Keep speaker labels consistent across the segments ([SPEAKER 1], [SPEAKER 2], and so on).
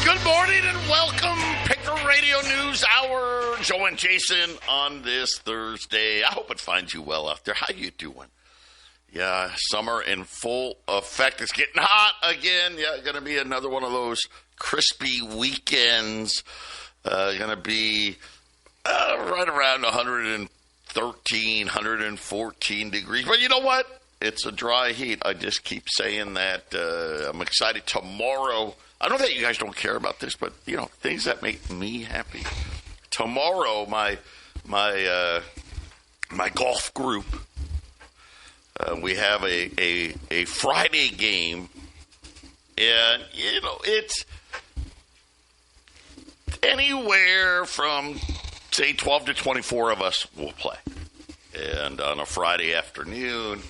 [SPEAKER 1] Good morning and welcome. Patriot Radio News Hour. Joe and Jason on this Thursday. I hope it finds you well out there. How you doing? Yeah, summer in full effect. It's getting hot again. Yeah, going to be another one of those crispy weekends. Going to be right around 113, 114 degrees. But you know what? It's a dry heat. I just keep saying that. I'm excited tomorrow. I know that you guys don't care about this, but, you know, things that make me happy. Tomorrow, my golf group, we have a Friday game, and, you know, it's anywhere from, say, 12 to 24 of us will play, and on a Friday afternoon.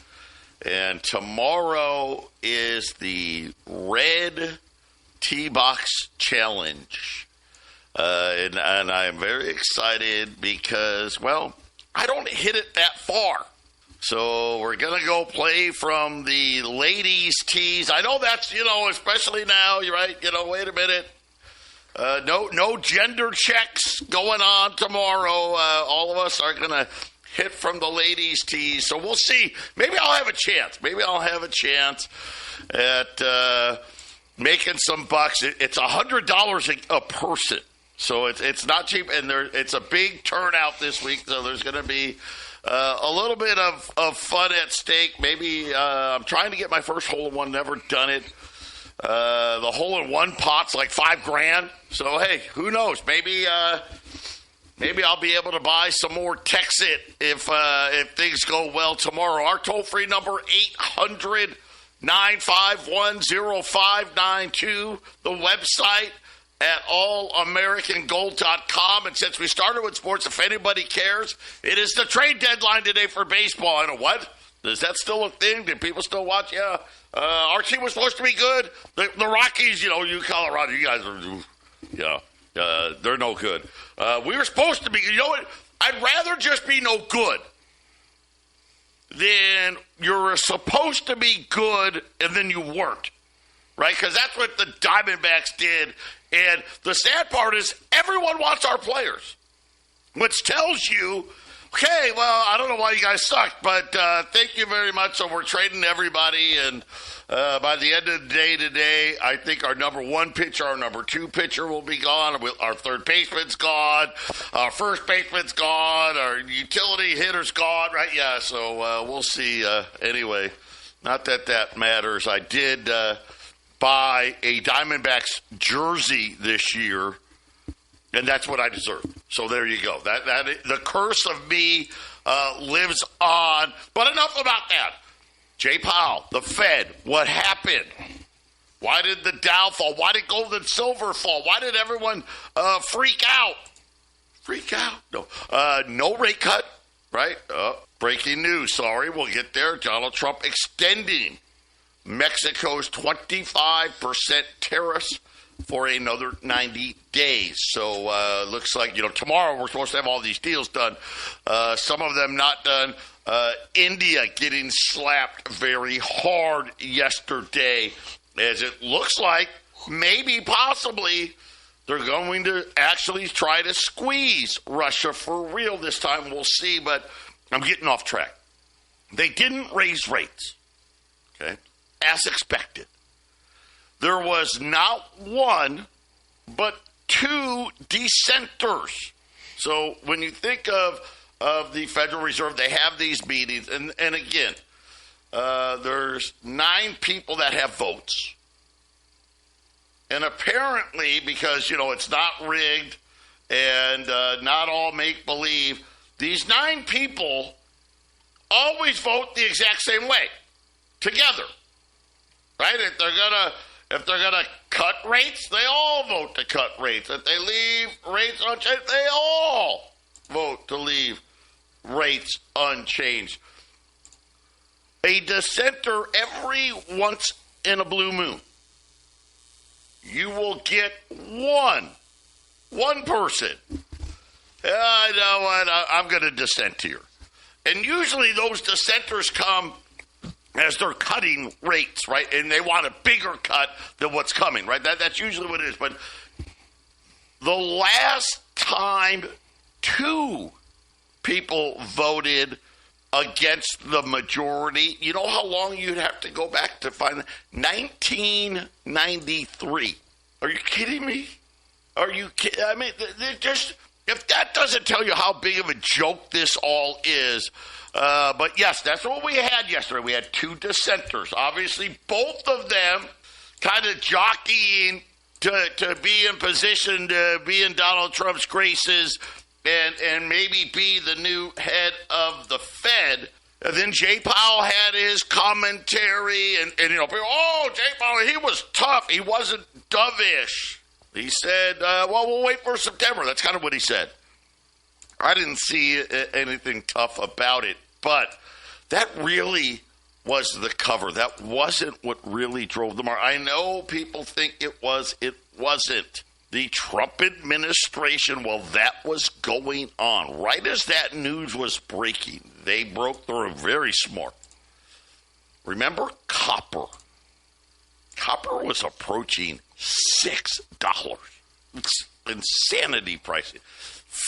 [SPEAKER 1] And tomorrow is the Red Tee Box Challenge. And I am very excited because, well, I don't hit it that far. So we're going to go play from the ladies' tees. I know that's, you know, especially now, you're right, you know, wait a minute. No gender checks going on tomorrow. All of us are going to hit from the ladies' tees. So we'll see. Maybe I'll have a chance. At making some bucks. It's $100 a person, so it's not cheap, and it's a big turnout this week. So there's going to be a little bit of fun at stake. Maybe I'm trying to get my first hole-in-one. Never done it. The hole-in-one pot's like $5,000. So hey, who knows? Maybe I'll be able to buy some more Texit if things go well tomorrow. Our toll-free number 800-951-0592. The website at allamericangold.com. And since we started with sports, if anybody cares, it is the trade deadline today for baseball. I know what? Is that still a thing? Do people still watch? Yeah. Our team was supposed to be good. The Rockies, you know, you Colorado, you guys are, yeah, they're no good. We were supposed to be, you know what? I'd rather just be no good than you're supposed to be good and then you weren't, right? Because that's what the Diamondbacks did. And the sad part is everyone wants our players, which tells you, okay, well, I don't know why you guys sucked, but thank you very much. So we're trading everybody, and by the end of the day today, I think our number one pitcher, our number two pitcher will be gone. Our third baseman's gone. Our first baseman's gone. Our utility hitter's gone, right? Yeah, so we'll see. Anyway, not that matters. I did buy a Diamondbacks jersey this year, and that's what I deserve. So there you go. That the curse of me lives on. But enough about that. Jay Powell, the Fed, what happened? Why did the Dow fall? Why did gold and silver fall? Why did everyone freak out? Freak out? No. No rate cut, right? Breaking news. Sorry, we'll get there. Donald Trump extending Mexico's 25% tariffs for another 90 days. So looks like, you know, tomorrow we're supposed to have all these deals done. Some of them not done. India getting slapped very hard yesterday, as it looks like maybe possibly they're going to actually try to squeeze Russia for real this time. We'll see, but I'm getting off track. They didn't raise rates, okay, as expected. There was not one, but two dissenters. So when you think of the Federal Reserve, they have these meetings. And again, there's 9 people that have votes. And apparently, because, you know, it's not rigged and not all make-believe, these 9 people always vote the exact same way, together. Right? If they're gonna cut rates, they all vote to cut rates. If they leave rates unchanged, they all vote to leave rates unchanged. A dissenter every once in a blue moon. You will get one person. I know what, I'm going to dissent here. And usually those dissenters come as they're cutting rates, right? And they want a bigger cut than what's coming, right? That's usually what it is. But the last time two people voted against the majority, you know how long you'd have to go back to find 1993. Are you kidding me? Are you kidding? I mean, just if that doesn't tell you how big of a joke this all is. But yes, that's what we had yesterday. We had two dissenters. Obviously, both of them kind of jockeying to be in position to be in Donald Trump's graces and maybe be the new head of the Fed. And then Jay Powell had his commentary, and you know, people, oh, Jay Powell, he was tough. He wasn't dovish. He said, well, we'll wait for September. That's kind of what he said. I didn't see anything tough about it, but that really was the cover. That wasn't what really drove the market. I know people think it was. It wasn't. The Trump administration, while that was going on, right as that news was breaking, they broke through very smart. Remember copper? Copper was approaching $6. It's insanity pricing.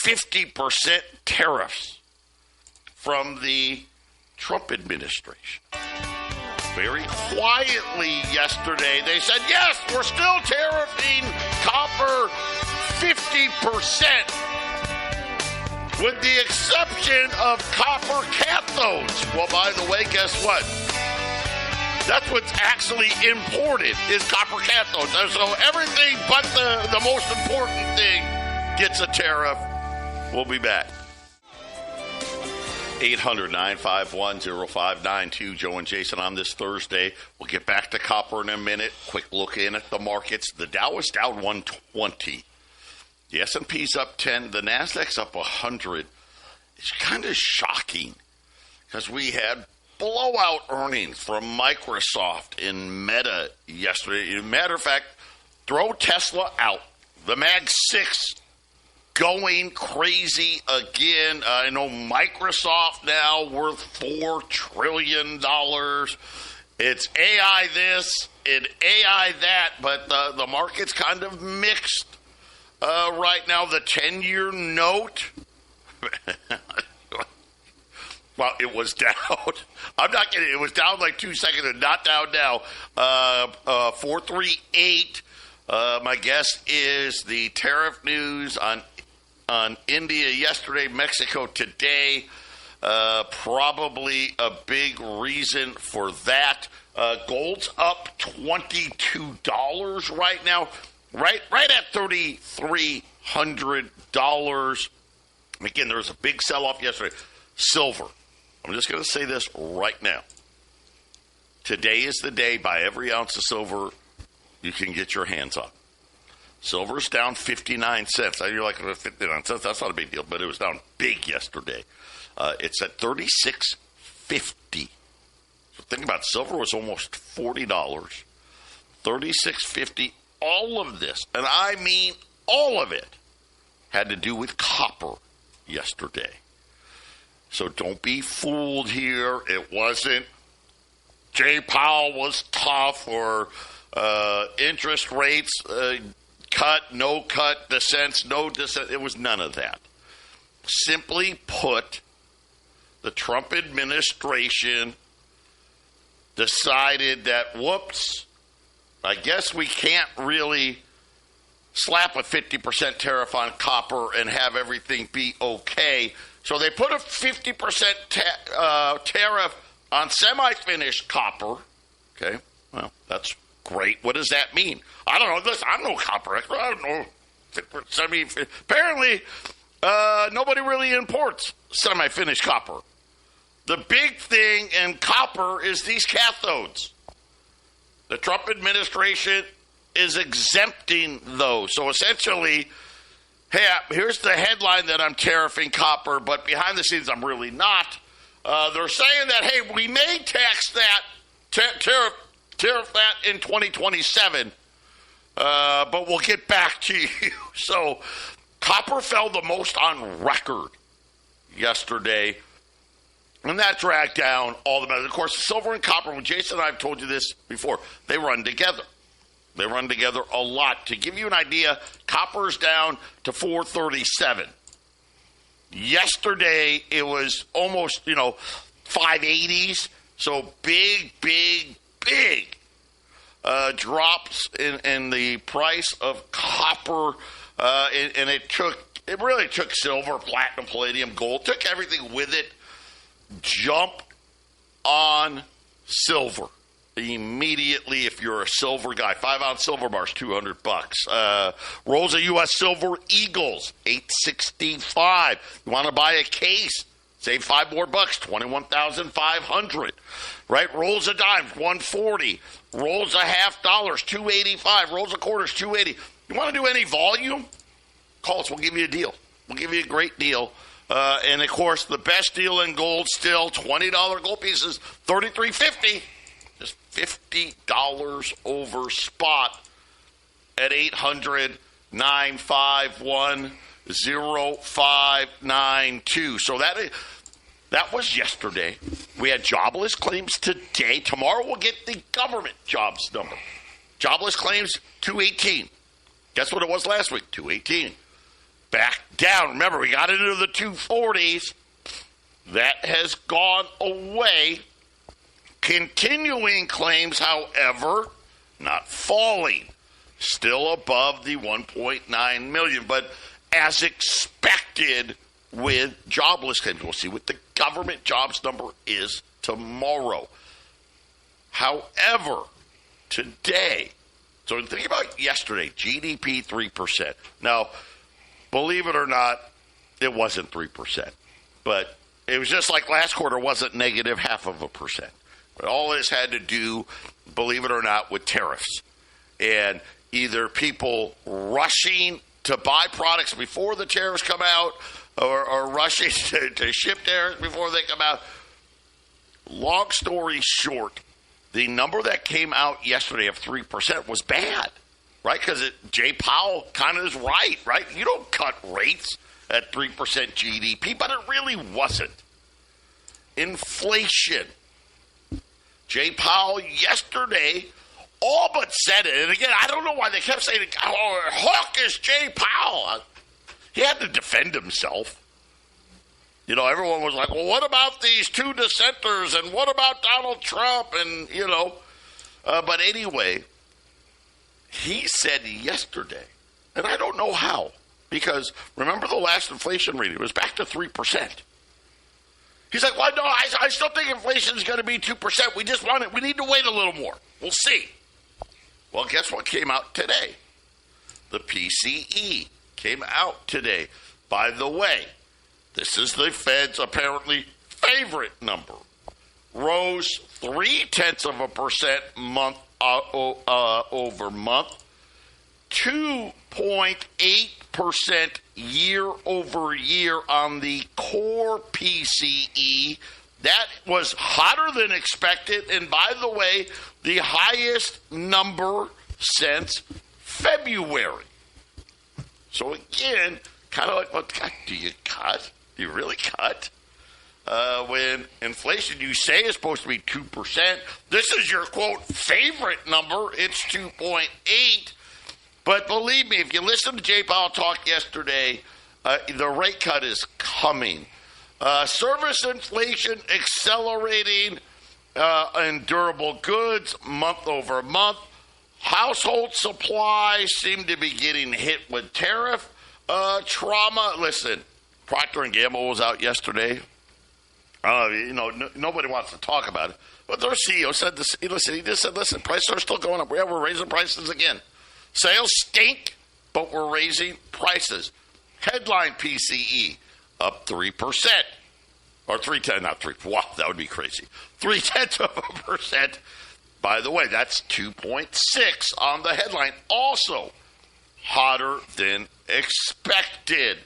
[SPEAKER 1] 50% tariffs from the Trump administration. Very quietly yesterday, they said, yes, we're still tariffing copper 50%, with the exception of copper cathodes. Well, by the way, guess what? That's what's actually imported is copper cathodes. And so everything but the most important thing gets a tariff. We'll be back. 800-951-0592. Joe and Jason on this Thursday. We'll get back to copper in a minute. Quick look in at the markets. The Dow is down 120. The S&P's up 10. The Nasdaq's up 100. It's kind of shocking because we had blowout earnings from Microsoft and Meta yesterday. Matter of fact, throw Tesla out. The Mag 6 going crazy again. I know Microsoft now worth $4 trillion. It's AI this and AI that, but the market's kind of mixed right now. The 10-year note, well, it was down. I'm not kidding. It was down like 2 seconds and not down now. 438. My guess is the tariff news on India yesterday, Mexico today, probably a big reason for that. Gold's up $22 right now, right at $3,300. Again, there was a big sell-off yesterday. Silver. I'm just going to say this right now. Today is the day. Buy every ounce of silver you can get your hands on. Silver's down 59 cents. You're like, 59 cents, that's not a big deal, but it was down big yesterday. It's at $36.50. So think about it. Silver was almost $40. $36.50. All of this, and I mean all of it, had to do with copper yesterday. So don't be fooled here. It wasn't Jay Powell was tough or interest rates cut, no cut, dissents, no dissent. It was none of that. Simply put, the Trump administration decided that, whoops, I guess we can't really slap a 50% tariff on copper and have everything be okay. So they put a 50% tariff on semi-finished copper. Okay, well, that's great. What does that mean? I don't know. Listen, I'm no copper expert. I don't know. Apparently, nobody really imports semi-finished copper. The big thing in copper is these cathodes. The Trump administration is exempting those. So essentially, hey, here's the headline that I'm tariffing copper, but behind the scenes, I'm really not. They're saying that, hey, we may tax that, tariff that in 2027, but we'll get back to you. So copper fell the most on record yesterday. And that dragged down all the metals. Of course, silver and copper, when Jason and I have told you this before, they run together. They run together a lot. To give you an idea, copper's down to 437. Yesterday, it was almost, 580s. So big drops in the price of copper. And it really took silver, platinum, palladium, gold, took everything with it. Jump on silver immediately if you're a silver guy. 5-ounce silver bars, $200. Rolls of U.S. Silver Eagles, $865. You want to buy a case? Save $5 more, $21,500. Right? Rolls of dimes, $140. Rolls of half dollars, $285. Rolls of quarters, $280. You want to do any volume? Call us. We'll give you a deal. We'll give you a great deal. And, of course, the best deal in gold still, $20 gold pieces, $33.50. Just $50 over spot at 800-951-0592. So that was yesterday. We had jobless claims today. Tomorrow we'll get the government jobs number. Jobless claims, 218. Guess what it was last week? 218. Back down. Remember, we got into the 240s. That has gone away. Continuing claims, however, not falling. Still above the 1.9 million. But as expected with jobless claims, we'll see what the government jobs number is tomorrow. However, today, so think about yesterday, GDP 3%. Now, believe it or not, it wasn't 3%. But it was just like last quarter wasn't negative 0.5%. But all this had to do, believe it or not, with tariffs. And either people rushing to buy products before the tariffs come out or rushing to ship tariffs before they come out. Long story short, the number that came out yesterday of 3% was bad. Right, because Jay Powell kind of is right? You don't cut rates at 3% GDP, but it really wasn't. Inflation. Jay Powell yesterday all but said it. And again, I don't know why they kept saying, hawkish Jay Powell. He had to defend himself. Everyone was like, well, what about these two dissenters? And what about Donald Trump? And, but anyway, he said yesterday, and I don't know how, because remember the last inflation reading, it was back to 3%. He's like, well, no, I still think inflation is going to be 2%. We just want it. We need to wait a little more. We'll see. Well, guess what came out today? The PCE came out today. By the way, this is the Fed's apparently favorite number. Rose 0.3% month over month, 2.8% year over year on the core PCE. That was hotter than expected, and by the way, the highest number since February. So again, kind of like, what do you cut? Do you really cut? When inflation, you say, is supposed to be 2%. This is your, quote, favorite number. It's 2.8. But believe me, if you listen to Jay Powell talk yesterday, the rate cut is coming. Service inflation accelerating in durable goods month over month. Household supplies seem to be getting hit with tariff trauma. Listen, Procter & Gamble was out yesterday. Nobody wants to talk about it. But their CEO said this. He just said, listen, prices are still going up. Yeah, we're raising prices again. Sales stink, but we're raising prices. Headline PCE up 3%. Or 3/10, not 3. Wow, that would be crazy. 0.3%. By the way, that's 2.6 on the headline. Also hotter than expected.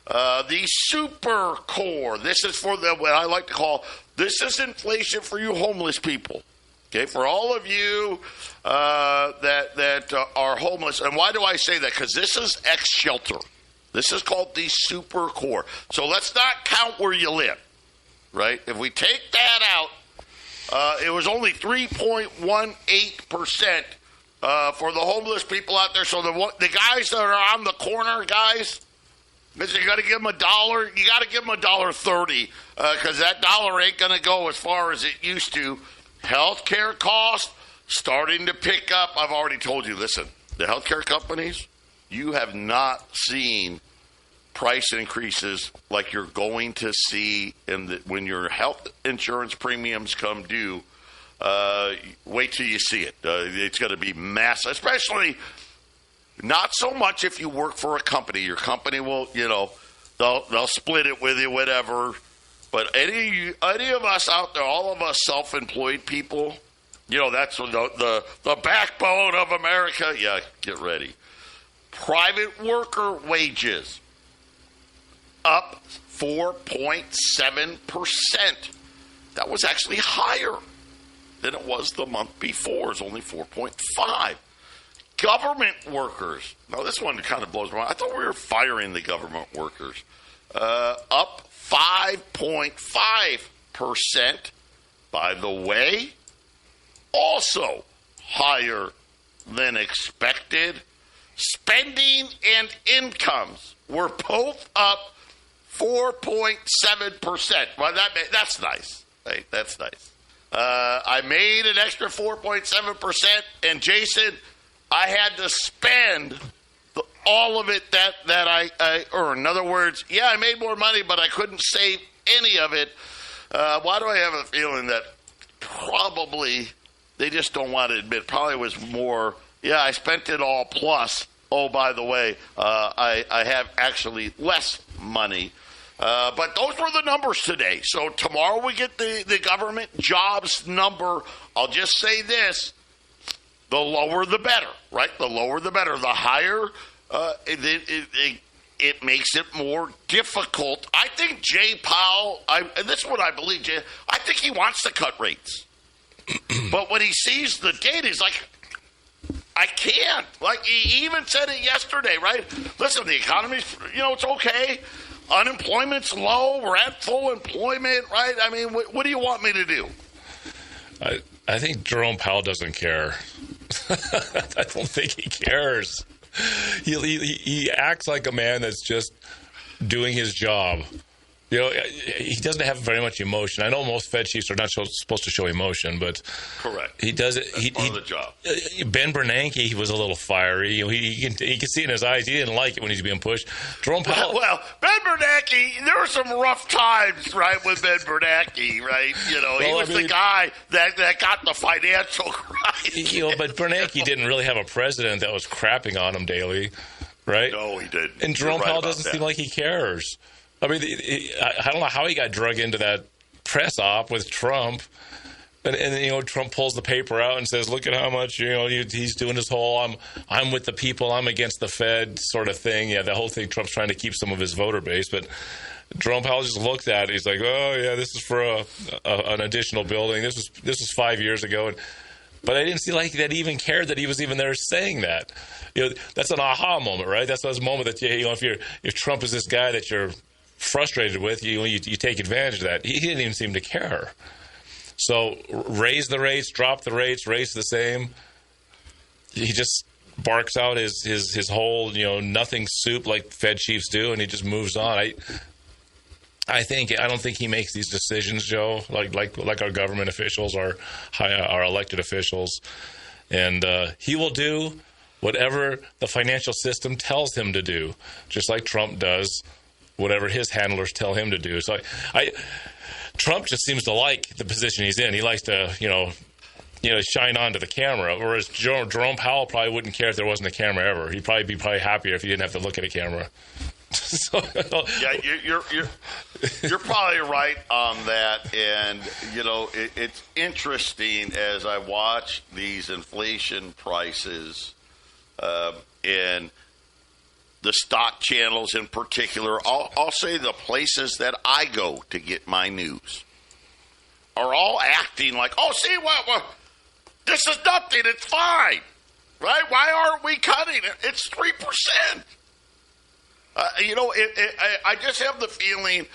[SPEAKER 1] The super core. This is for what I like to call, this is inflation for you homeless people. Okay, for all of you that are homeless. And why do I say that? Because this is ex-shelter. This is called the super core. So let's not count where you live. right? If we take that out, it was only 3.18% for the homeless people out there. So the guys that are on the corner, guys, you got to give them $1. You got to give them $1.30 because that dollar ain't going to go as far as it used to. Healthcare costs starting to pick up. I've already told you, listen, the healthcare companies, you have not seen price increases like you're going to see when your health insurance premiums come due. Wait till you see it. It's going to be massive, especially not so much if you work for a company. Your company will, they'll split it with you, whatever. But any of us out there, all of us self-employed people, that's the backbone of America. Yeah, get ready. Private worker wages up 4.7%. That was actually higher than it was the month before. It's only 4.5. Government workers. Now, this one kind of blows my mind. I thought we were firing the government workers. Up 5.5%. By the way, also higher than expected. Spending and incomes were both up 4.7%. Well, that's nice. Hey, that's nice. I made an extra 4.7%, and Jason, I had to spend all of it that I earned. In other words, yeah, I made more money, but I couldn't save any of it. Why do I have a feeling that probably they just don't want to admit? Probably was more, yeah, I spent it all plus, oh, by the way, I have actually less money. But those were the numbers today. So tomorrow we get the government jobs number. I'll just say this. The lower the better, right? The lower the better. The higher, it makes it more difficult. I think Jay Powell, and this is what I believe, Jay, I think he wants to cut rates. But when he sees the data, he's like, I can't. Like, he even said it yesterday, right? Listen, the economy's, it's okay. Unemployment's low. We're at full employment, right? I mean, what do you want me to do?
[SPEAKER 2] I think Jerome Powell doesn't care. I don't think he cares. He acts like a man that's just doing his job. He doesn't have very much emotion. I know most Fed chiefs are not supposed to show emotion, but
[SPEAKER 1] correct.
[SPEAKER 2] He does it.
[SPEAKER 1] That's part of the job.
[SPEAKER 2] Ben Bernanke, he was a little fiery. He can see it in his eyes. He didn't like it when he's being pushed. Jerome Powell.
[SPEAKER 1] Well, Ben Bernanke, there were some rough times, right, with Ben Bernanke, right? He was the guy that got the financial crisis.
[SPEAKER 2] But Bernanke didn't really have a president that was crapping on him daily, right?
[SPEAKER 1] No, he didn't.
[SPEAKER 2] And Jerome Powell doesn't seem like he cares. I mean, I don't know how he got drug into that press op with Trump. And Trump pulls the paper out and says, look at how much, he's doing his whole, I'm with the people, I'm against the Fed sort of thing. Yeah, the whole thing, Trump's trying to keep some of his voter base. But Jerome Powell just looked at it. He's like, oh, yeah, this is for an additional building. This was 5 years ago. But I didn't see like that he even cared that he was even there saying that. That's an aha moment, right? That's a moment that, if Trump is this guy that you're frustrated with, you take advantage of that. He didn't even seem to care. So raise the rates, drop the rates, raise the same. He just barks out his whole nothing soup like Fed chiefs do, and he just moves on. I don't think he makes these decisions, Joe, like our government officials, our elected officials, and he will do whatever the financial system tells him to do, just like Trump does whatever his handlers tell him to do. So Trump just seems to like the position he's in. He likes to, shine onto the camera, whereas Jerome Powell probably wouldn't care if there wasn't a camera ever. He'd probably be happier if he didn't have to look at a camera.
[SPEAKER 1] Yeah, you're probably right on that, and it's interesting as I watch these inflation prices and the stock channels in particular. I'll say the places that I go to get my news are all acting like, oh, see what this is nothing, it's fine, right? Why aren't we cutting it? It's 3%. I just have the feeling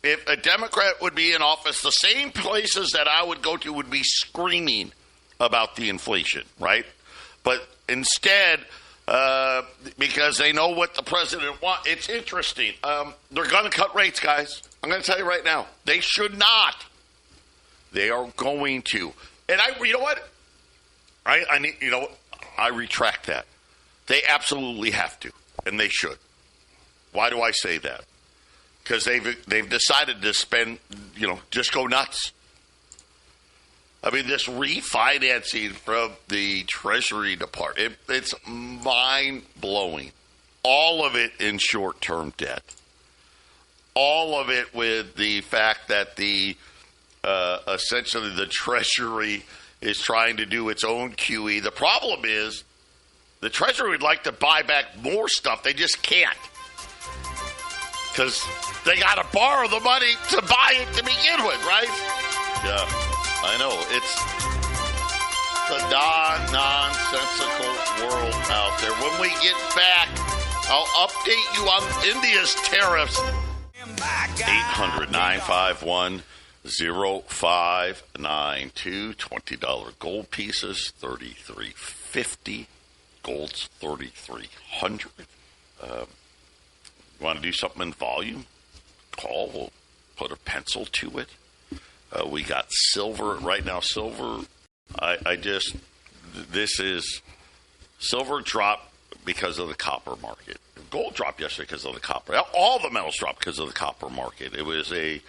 [SPEAKER 1] if a Democrat would be in office, the same places that I would go to would be screaming about the inflation, right? But instead, because they know what the president wants, it's interesting. They're going to cut rates, guys. I'm going to tell you right now. They should not. They are going to. And you know what? I retract that. They absolutely have to, and they should. Why do I say that? Because they've decided to spend, just go nuts. I mean, this refinancing from the Treasury Department, it's mind-blowing. All of it in short-term debt. All of it with the fact that essentially the Treasury is trying to do its own QE. The problem is the Treasury would like to buy back more stuff. They just can't. Because they got to borrow the money to buy it to begin with, right? Yeah, I know. It's the nonsensical world out there. When we get back, I'll update you on India's tariffs. 800-951-0592. $20 gold pieces, $33.50. Gold's $3,300. You want to do something in volume? Call. We'll put a pencil to it. We got silver right now. Silver, silver dropped because of the copper market. Gold dropped yesterday because of the copper. All the metals dropped because of the copper market. It was a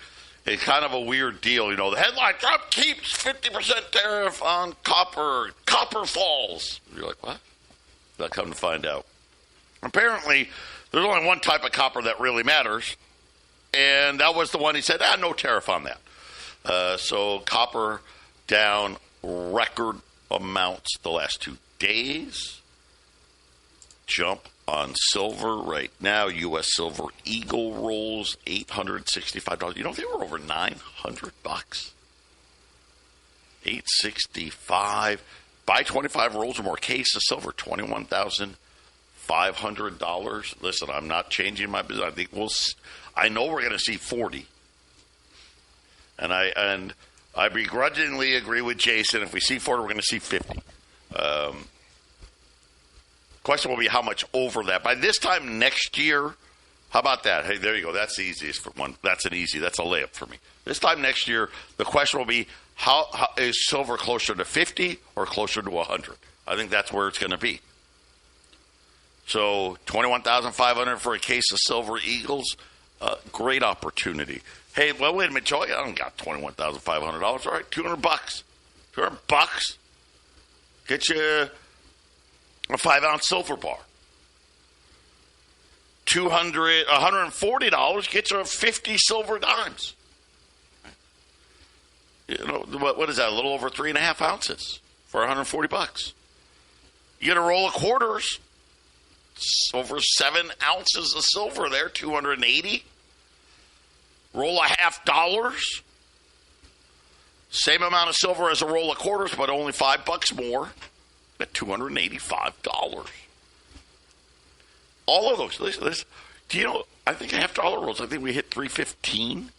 [SPEAKER 1] kind of a weird deal. The headline, Trump keeps 50% tariff on copper. Copper falls. You're like, what? I'll come to find out. Apparently, there's only one type of copper that really matters, and that was the one he said, no tariff on that. So copper down record amounts the last 2 days. Jump on silver right now. U.S. Silver Eagle rolls $865. They were over $900. $865. Buy 25 rolls or more. Case of silver, $21,500. Listen, I'm not changing my business. I know we're going to see 40. And I begrudgingly agree with Jason. If we see 40, we're going to see 50. Question will be how much over that. By this time next year, how about that? Hey, there you go. That's the easiest for one. That's a layup for me. This time next year, the question will be how is silver closer to 50 or closer to 100? I think that's where it's going to be. So $21,500 for a case of Silver Eagles, great opportunity. Hey, well, wait a minute, Joey. I don't got $21,500. All right, $200. $200 get you a 5-ounce silver bar. $140 gets you 50 silver dimes. What is that? A little over 3.5 ounces for $140. You get a roll of quarters. Over 7 ounces of silver there, $280. Roll of $half. Same amount of silver as a roll of quarters, but only $5 more at $285. All of those. Listen, I think $half rolls, I think we hit $315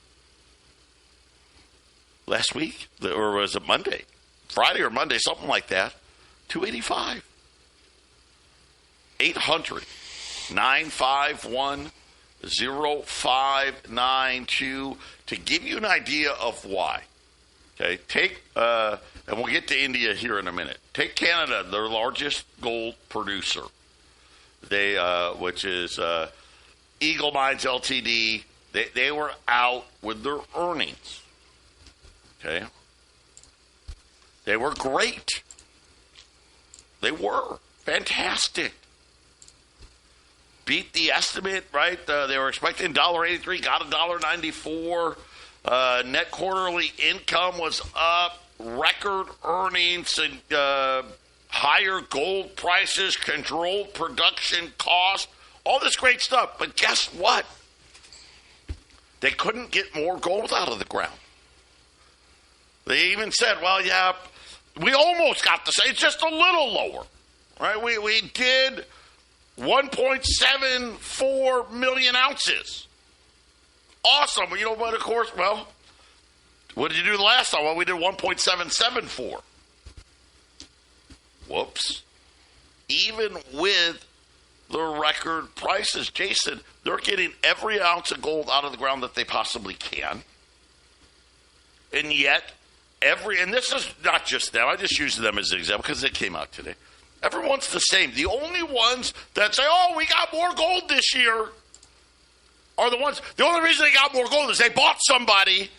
[SPEAKER 1] last week, or was it Monday? Friday or Monday, something like that. $285. 800-951-0592 to give you an idea of why. Okay, and we'll get to India here in a minute. Take Canada, their largest gold producer, which is Eagle Mines Ltd. They were out with their earnings. Okay, they were great. They were fantastic. Beat the estimate, right? They were expecting $1.83, got $1.94. Net quarterly income was up. Record earnings and higher gold prices, controlled production cost, all this great stuff. But guess what? They couldn't get more gold out of the ground. They even said, well, yeah, we almost got the same. It's just a little lower, right? We did 1.74 million ounces. awesome. You know what, of course, well, what did you do the last time? Well, we did 1.774. Whoops. Even with the record prices, Jason, they're getting every ounce of gold out of the ground that they possibly can. And yet, and this is not just them, I just use them as an example because it came out today. Everyone's the same. The only ones that say, oh, we got more gold this year are the ones, the only reason they got more gold is they bought somebody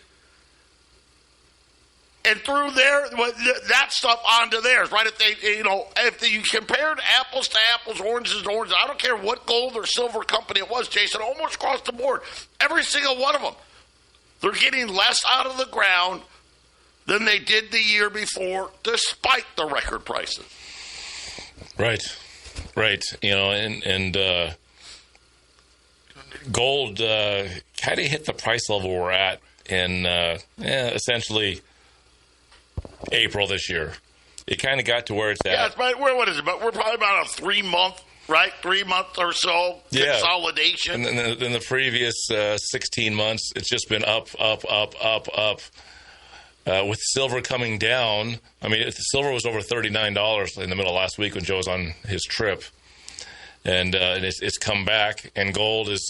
[SPEAKER 1] and threw that stuff onto theirs, right? If you compared apples to apples, oranges to oranges, I don't care what gold or silver company it was, Jason, almost across the board, every single one of them, they're getting less out of the ground than they did the year before, despite the record prices.
[SPEAKER 2] Right. And gold kind of hit the price level we're at in essentially April this year. It kind of got to where it's at.
[SPEAKER 1] Yeah, what is it? But we're probably about a 3-month, right? 3 month or so consolidation.
[SPEAKER 2] And then in the previous 16 months, it's just been up. With silver coming down, I mean, silver was over $39 in the middle of last week when Joe was on his trip, and it's come back. And gold is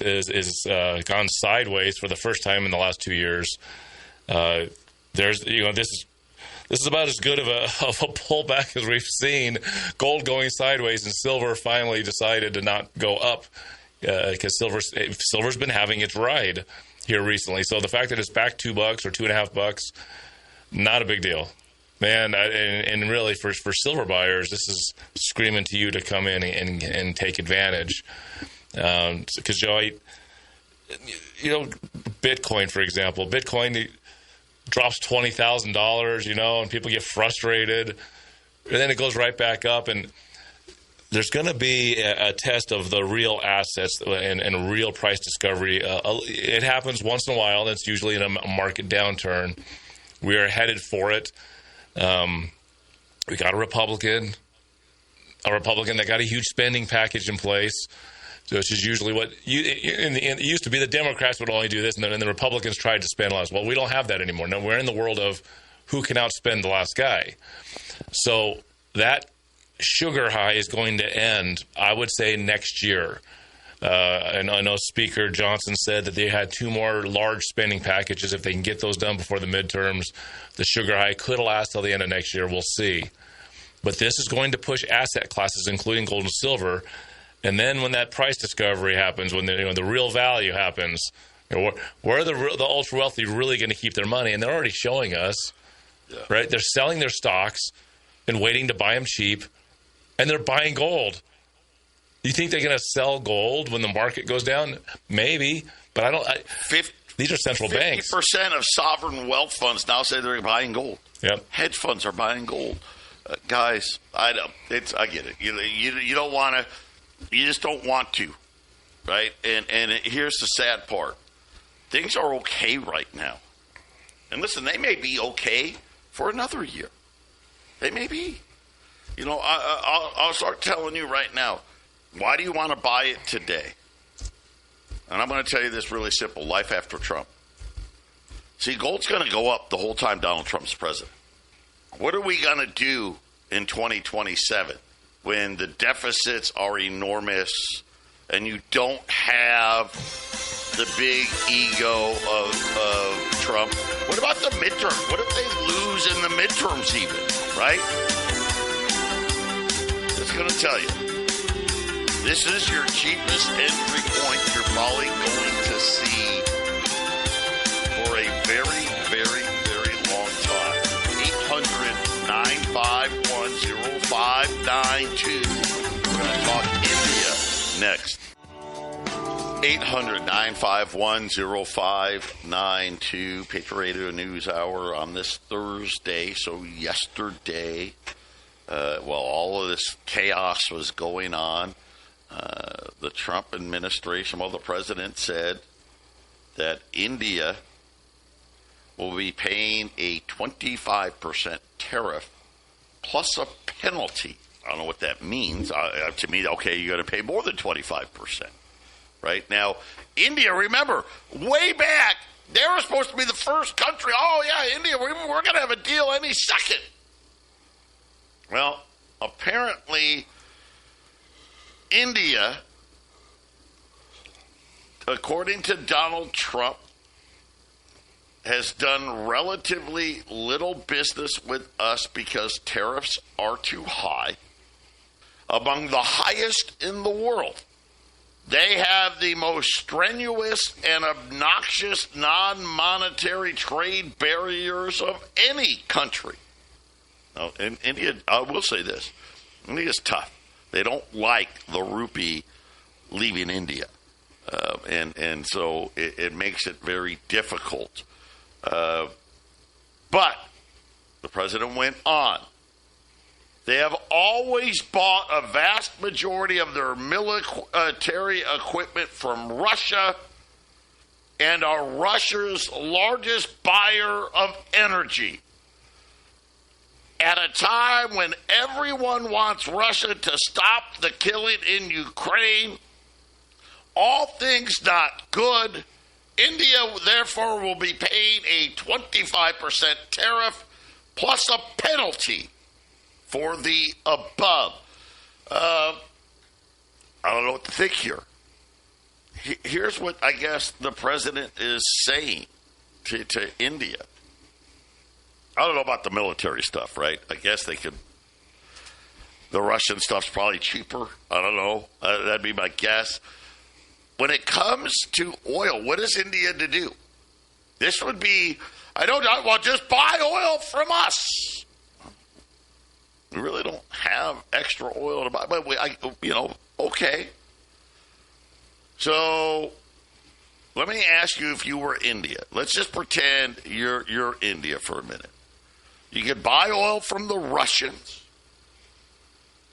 [SPEAKER 2] gone sideways for the first time in the last 2 years. This is about as good of a pullback as we've seen. Gold going sideways, and silver finally decided to not go up because silver's been having its ride here recently. So the fact that it's back $2 or $2.50, not a big deal, man. And really, for silver buyers, this is screaming to you to come in and take advantage. Because Joe, Bitcoin, for example, drops $20,000, and people get frustrated, and then it goes right back up. And there's going to be a test of the real assets and real price discovery. It happens once in a while, and it's usually in a market downturn. We are headed for it. We got a Republican that got a huge spending package in place, which is usually what it used to be. The Democrats would only do this, and then the Republicans tried to spend less. Well, we don't have that anymore. Now we're in the world of who can outspend the last guy. So that sugar high is going to end, I would say, next year. And I know Speaker Johnson said that they had 2 more large spending packages. If they can get those done before the midterms, the sugar high could last till the end of next year. We'll see. But this is going to push asset classes, including gold and silver. And then when that price discovery happens, when the real value happens, where are the ultra wealthy really going to keep their money? And they're already showing us, right? They're selling their stocks and waiting to buy them cheap, and they're buying gold. You think they're going to sell gold when the market goes down? Maybe, but I don't. These are central banks.
[SPEAKER 1] 50% of sovereign wealth funds now say they're buying gold.
[SPEAKER 2] Yep.
[SPEAKER 1] Hedge funds are buying gold. Guys, I get it. You don't want to. You just don't want to, right? And here's the sad part: things are okay right now. And listen, they may be okay for another year. They may be. I'll start telling you right now. Why do you want to buy it today? And I'm going to tell you this really simple. Life after Trump. See, gold's going to go up the whole time Donald Trump's president. What are we going to do in 2027 when the deficits are enormous and you don't have the big ego of Trump? What about the midterm? What if they lose in the midterms even, right? Just going to tell you. This is your cheapest entry point you're probably going to see for a very, very, very long time. 800-951-0592. We're going to talk India next. 800-951-0592. Patriot Radio News Hour on this Thursday. So yesterday, while all of this chaos was going on, the Trump administration, the president said that India will be paying a 25% tariff plus a penalty. I don't know what that means. To me, okay, you're going to pay more than 25%. right? Now, India, remember, way back, they were supposed to be the first country. Oh, yeah, India, we're going to have a deal any second. Well, apparently, India, according to Donald Trump, has done relatively little business with us because tariffs are too high, among the highest in the world. They have the most strenuous and obnoxious non-monetary trade barriers of any country. Now, in India, I will say this, India's tough. They don't like the rupee leaving India, and so it makes it very difficult. But the president went on. They have always bought a vast majority of their military equipment from Russia and are Russia's largest buyer of energy. At a time when everyone wants Russia to stop the killing in Ukraine, all things not good, India, therefore, will be paying a 25% tariff plus a penalty for the above. I don't know what to think here. Here's what I guess the president is saying to India. I don't know about the military stuff, right? I guess they could. The Russian stuff's probably cheaper. I don't know. That'd be my guess. When it comes to oil, what is India to do? This would be, well, just buy oil from us. We really don't have extra oil to buy, but okay. So let me ask you, if you were India, let's just pretend you're India for a minute. You could buy oil from the Russians,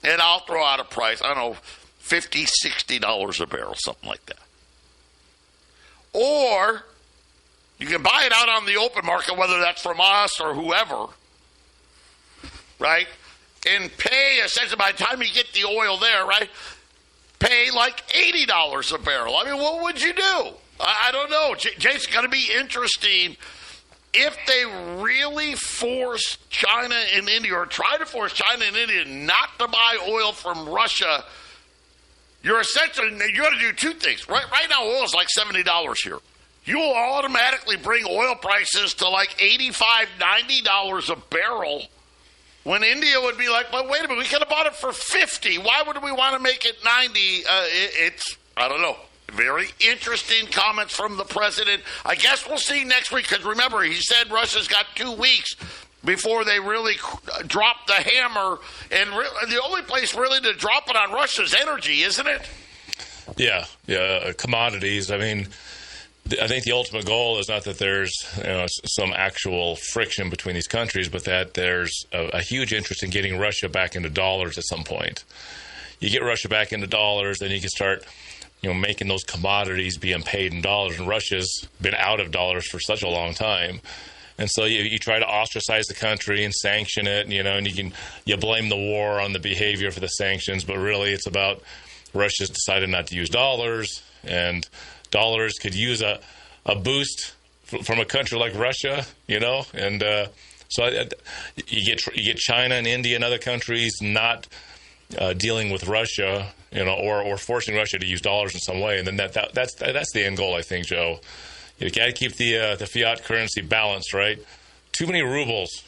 [SPEAKER 1] and I'll throw out a price, I don't know, $50, $60 a barrel, something like that. Or you can buy it out on the open market, whether that's from us or whoever, right? And pay, essentially, by the time you get the oil there, right, pay like $80 a barrel. I mean, what would you do? I don't know. It's going to be interesting if they really force China and India, or try to force China and India not to buy oil from Russia. You're essentially, you're going to do two things. Right now, oil is like $70 here. You will automatically bring oil prices to like $85, $90 a barrel, when India would be like, well, wait a minute, we could have bought it for $50. Why would we want to make it $90? I don't know. Very interesting comments from the president. I guess we'll see next week, because remember, he said Russia's got 2 weeks before they really drop the hammer. And the only place really to drop it on Russia is energy, isn't it? Yeah, commodities. I mean, I think the ultimate goal is not that there's some actual friction between these countries, but that there's a huge interest in getting Russia back into dollars at some point. You get Russia back into dollars, then you can start making those commodities being paid in dollars. And Russia's been out of dollars for such a long time. And so you try to ostracize the country and sanction it, and you blame the war on the behavior for the sanctions, but really it's about Russia's decided not to use dollars, and dollars could use a boost from a country like Russia, and so you get China and India and other countries not dealing with Russia, or forcing Russia to use dollars in some way, and then that's the end goal, I think, Joe. You got to keep the fiat currency balanced, right? Too many rubles.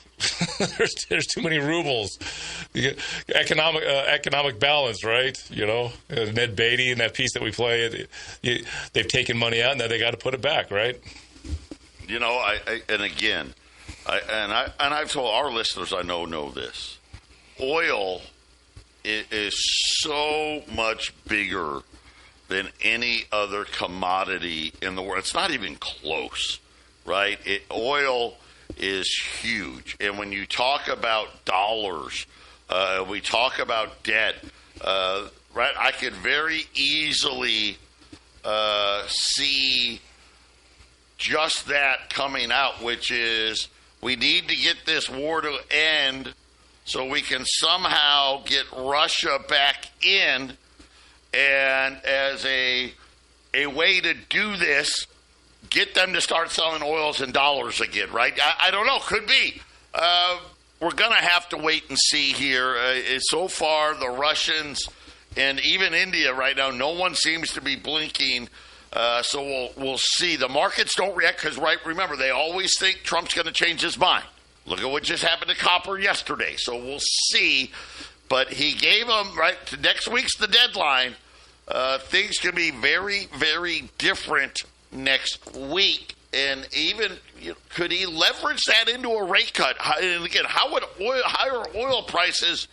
[SPEAKER 1] there's too many rubles. You get economic balance, right? Ned Beatty and that piece that we play, they've taken money out, and now they got to put it back, right? I've told our listeners, I know this. Oil is so much bigger than any other commodity in the world. It's not even close, right? Oil is huge. And when you talk about dollars, we talk about debt, right? I could very easily see just that coming out, which is we need to get this war to end so we can somehow get Russia back in, and as a a way to do this, get them to start selling oils in dollars again, right? I don't know. Could be. We're going to have to wait and see here. So far, the Russians and even India right now, no one seems to be blinking. So we'll see. The markets don't react because, remember, they always think Trump's going to change his mind. Look at what just happened to copper yesterday. So we'll see. But he gave them, next week's the deadline. Things can be very, very different next week. And even, could he leverage that into a rate cut? And again, how would higher oil prices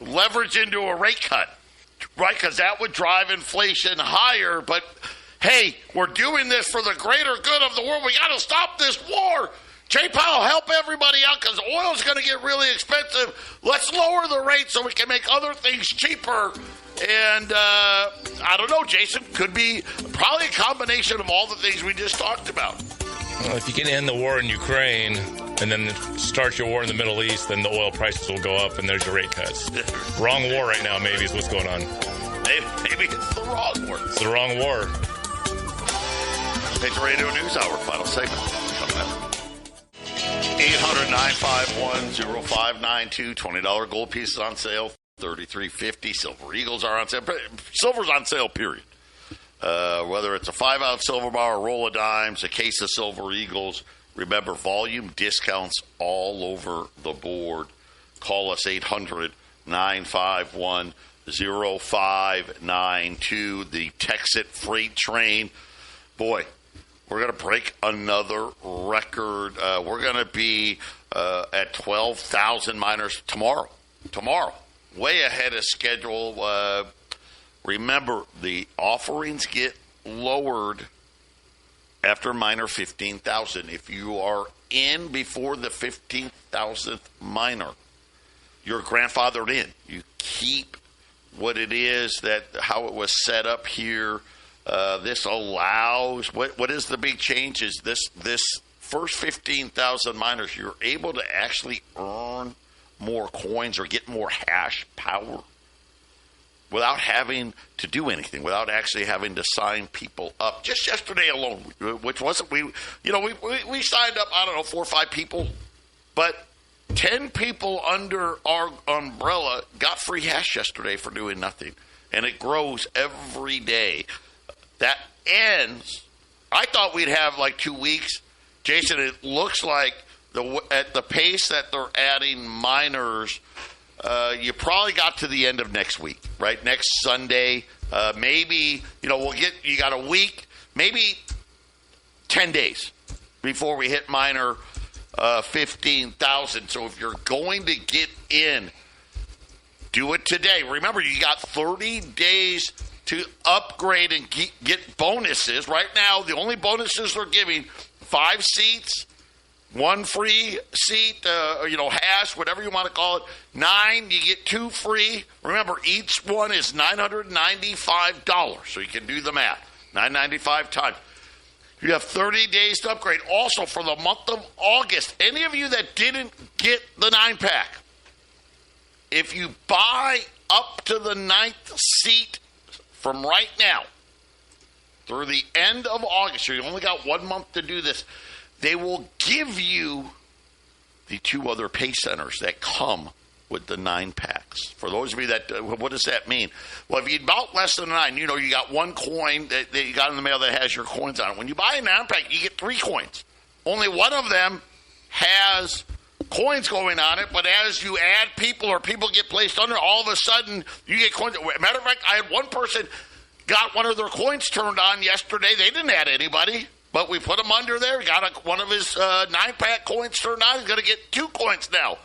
[SPEAKER 1] leverage into a rate cut? Right, because that would drive inflation higher. But, hey, we're doing this for the greater good of the world. We got to stop this war. Jay Powell, help everybody out because oil's going to get really expensive. Let's lower the rate so we can make other things cheaper. And I don't know, Jason, could be probably a combination of all the things we just talked about.
[SPEAKER 2] Well, if you can end the war in Ukraine and then start your war in the Middle East, then the oil prices will go up and there's your rate cuts. Wrong war right now, maybe, is what's going on.
[SPEAKER 1] Maybe it's the wrong war.
[SPEAKER 2] It's the wrong war.
[SPEAKER 1] Patriot Radio News Hour, final segment coming up. 800-951-0592, $20 gold pieces on sale, $33.50. Silver Eagles are on sale. Silver's on sale, period. Whether it's a 5-ounce silver bar, a roll of dimes, a case of Silver Eagles. Remember, volume discounts all over the board. Call us 800-951-0592. The Texas freight train. Boy, we're going to break another record. We're going to be at 12,000 miners tomorrow. Way ahead of schedule. Remember, the offerings get lowered after miner 15,000. If you are in before the 15,000th miner, you're grandfathered in. You keep what it is, how it was set up here. This allows, what is the big change is this first 15,000 miners, you're able to actually earn more coins or get more hash power without having to do anything, without actually having to sign people up. Just yesterday alone, which wasn't, we signed up, 4 or 5 people, but 10 people under our umbrella got free hash yesterday for doing nothing. And it grows every day. That ends. I thought we'd have 2 weeks. Jason, it looks like at the pace that they're adding miners, you probably got to the end of next week, right? Next Sunday, maybe, you got a week, maybe 10 days before we hit miner 15,000. So if you're going to get in, do it today. Remember, you got 30 days to upgrade and get bonuses. Right now, the only bonuses they're giving, 5 seats, 1 free seat, hash, whatever you want to call it. 9, you get 2 free. Remember, each one is $995, so you can do the math. $995 times. You have 30 days to upgrade. Also, for the month of August, any of you that didn't get the 9-pack, if you buy up to the 9th seat from right now through the end of August, so you only got 1 month to do this, they will give you the 2 other pay centers that come with the 9-packs. For those of you that, what does that mean? Well, if you bought less than 9, you got 1 coin that you got in the mail that has your coins on it. When you buy a 9-pack, you get 3 coins. Only one of them has coins going on it, but as you add people or people get placed under, all of a sudden you get coins. Matter of fact, I had one person got one of their coins turned on yesterday. They didn't add anybody, but we put him under there. Got one of his 9-pack coins turned on. He's going to get 2 coins now,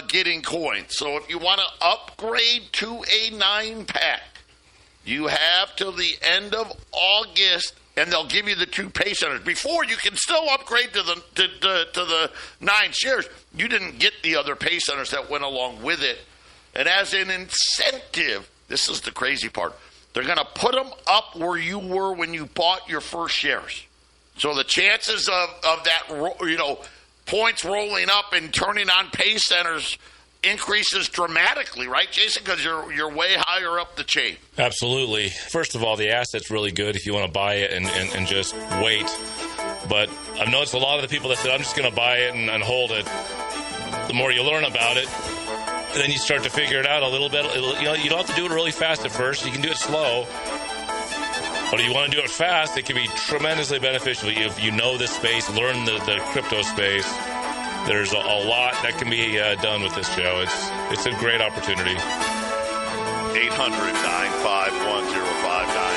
[SPEAKER 1] getting coins. So if you want to upgrade to a 9-pack, you have till the end of August, and they'll give you the 2 pay centers. Before, you can still upgrade to the 9 shares. You didn't get the other pay centers that went along with it. And as an incentive, this is the crazy part, they're going to put them up where you were when you bought your first shares. So the chances of that, points rolling up and turning on pay centers increases dramatically, right, Jason? Because you're way higher up the chain.
[SPEAKER 2] Absolutely. First of all, the asset's really good if you want to buy it and just wait. But I've noticed a lot of the people that said, I'm just going to buy it and hold it, the more you learn about it, then you start to figure it out a little bit. You don't have to do it really fast at first. You can do it slow. But if you want to do it fast, it can be tremendously beneficial. If you know this space, learn the crypto space, there's a lot that can be done with this show. It's a great opportunity.
[SPEAKER 1] 800-951-0599.